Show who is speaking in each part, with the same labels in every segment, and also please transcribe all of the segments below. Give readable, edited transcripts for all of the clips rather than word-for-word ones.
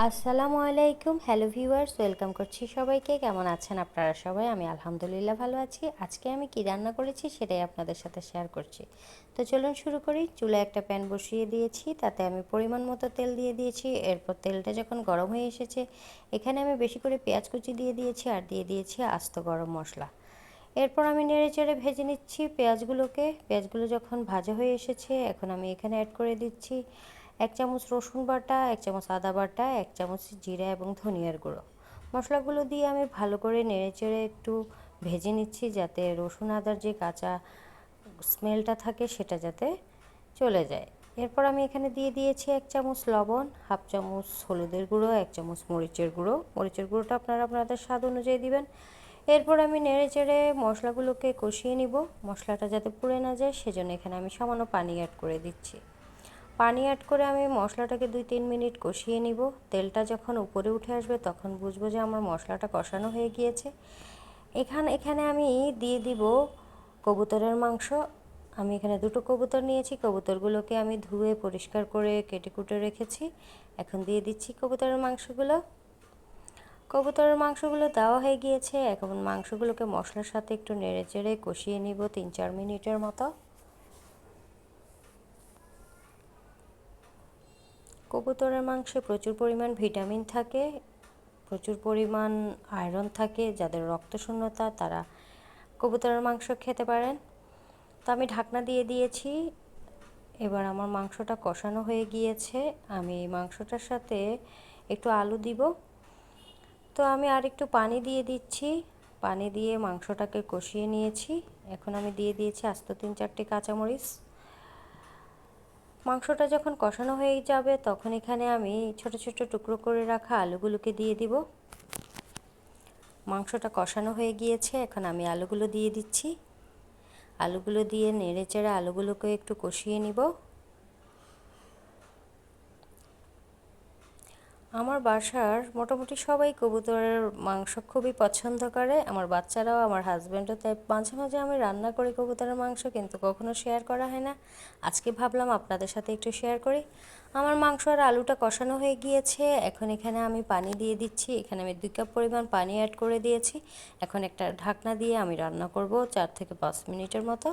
Speaker 1: আসসালামু আলাইকুম, hello viewers, welcome করছি সবাইকে। কেমন আছেন আপনারা সবাই? আমি আলহামদুলিল্লাহ ভালো আছি। আজকে আমি কি রান্না করেছি সেটাই আপনাদের সাথে শেয়ার করছি। তো চলুন শুরু করি। চুলায় একটা প্যান বসিয়ে দিয়েছি, তাতে আমি পরিমাণ মতো তেল দিয়ে দিয়েছি। এরপর তেলটা যখন গরম হয়ে এসেছে, এখানে আমি বেশি করে পেঁয়াজ কুচি দিয়ে দিয়েছি আর দিয়ে দিয়েছি আস্ত গরম মশলা। এরপর আমি নেড়ে চেড়ে ভেজে নিচ্ছি পেঁয়াজগুলোকে। পেঁয়াজগুলো যখন ভাজা হয়ে এসেছে, এখন আমি এখানে অ্যাড করে দিচ্ছি 1 চামচ রসুন বাটা, 1 চামচ আদা বাটা, 1 চামচ জিরা এবং ধনিয়ার গুঁড়ো। মশলাগুলো দিয়ে আমি ভালো করে নেড়ে চেড়ে একটু ভেজে নিচ্ছি, যাতে রসুন আদার যে কাঁচা স্মেলটা থাকে সেটা যাতে চলে যায়। এরপর আমি এখানে দিয়ে দিয়েছি 1 চামচ লবণ, 1/2 চামচ হলুদের গুঁড়ো, 1 চামচ মরিচের গুঁড়ো। মরিচের গুঁড়োটা আপনারা আপনাদের স্বাদ অনুযায়ী দিবেন। এরপর আমি নেড়ে চেড়ে মশলাগুলোকে কষিয়ে নিব। মশলাটা যাতে পুড়ে না যায় সেজন্য এখানে আমি সামান্য পানি অ্যাড করে দিচ্ছি। পানি অ্যাড করে আমি মশলাটাকে 2-3 মিনিট কষিয়ে নিব। তেলটা যখন উপরে উঠে আসবে তখন বুঝবো যে আমার মশলাটা কষানো হয়ে গিয়েছে। এখানে আমি দিয়ে দিব কবুতরের মাংস। আমি এখানে 2টো কবুতর নিয়েছি। কবুতরগুলোকে আমি ধুয়ে পরিষ্কার করে কেটে কুটে রেখেছি। এখন দিয়ে দিচ্ছি কবুতরের মাংসগুলো। কবুতরের মাংসগুলো দেওয়া হয়ে গিয়েছে। এখন মাংসগুলোকে মশলার সাথে একটু নেড়ে চেড়ে কষিয়ে নিব 3-4 মিনিটের মতো। কবুতরের মাংসে প্রচুর পরিমাণ ভিটামিন থাকে, প্রচুর পরিমাণ আয়রন থাকে। যাদের রক্তশূন্যতা তারা কবুতরের মাংস খেতে পারেন। তো আমি ঢাকনা দিয়ে দিয়েছি। এবার আমার মাংসটা কষানো হয়ে গিয়েছে। আমি মাংসটার সাথে একটু আলু দিব। তো আমি আর একটু পানি দিয়ে দিচ্ছি। পানি দিয়ে মাংসটাকে কষিয়ে নিয়েছি। এখন আমি দিয়ে দিয়েছি আস্ত 3-4টি কাঁচামরিচ। মাংসটা যখন কষানো হয়ে যাবে তখন এখানে আমি ছোট ছোট টুকরো করে রাখা আলুগুলোকে দিয়ে দিব। মাংসটা কষানো হয়ে গিয়েছে, এখন আমি আলুগুলো দিয়ে দিচ্ছি। আলুগুলো দিয়ে নেড়ে চেড়ে আলুগুলোকে একটু কষিয়ে নিব। আমার বাসার মোটামুটি সবাই কবুতরের মাংস খুবই পছন্দ করে, আমার বাচ্চারাও, আমার হাজব্যান্ডও। তাই মাঝে মাঝে আমি রান্না করি কবুতরের মাংস, কিন্তু কখনো শেয়ার করা হয় না। আজকে ভাবলাম আপনাদের সাথে একটু শেয়ার করি। আমার মাংস আর আলুটা কষানো হয়ে গিয়েছে। এখন এখানে আমি পানি দিয়ে দিচ্ছি। এখানে আমি 2 কাপ পরিমাণ পানি অ্যাড করে দিয়েছি। এখন একটা ঢাকনা দিয়ে আমি রান্না করব 4 থেকে 5 মিনিটের মতো।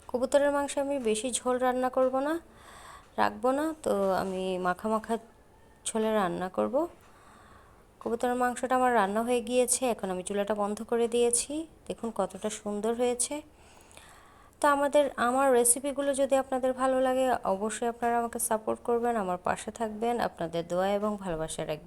Speaker 1: কবুতরের মাংস আমি বেশি ঝোল রান্না করব না, রাখবো না। তো আমি মাখা মাখা ঝোলে রান্না করব। কবুতরের মাংসটা আমার রান্না হয়ে গিয়েছে। এখন আমি চুলাটা বন্ধ করে দিয়েছি। দেখুন কতটা সুন্দর হয়েছে। তো আমার রেসিপিগুলো যদি আপনাদের ভালো লাগে, অবশ্যই আপনারা আমাকে সাপোর্ট করবেন, আমার পাশে থাকবেন, আপনাদের দোয়া এবং ভালোবাসা রাখবেন।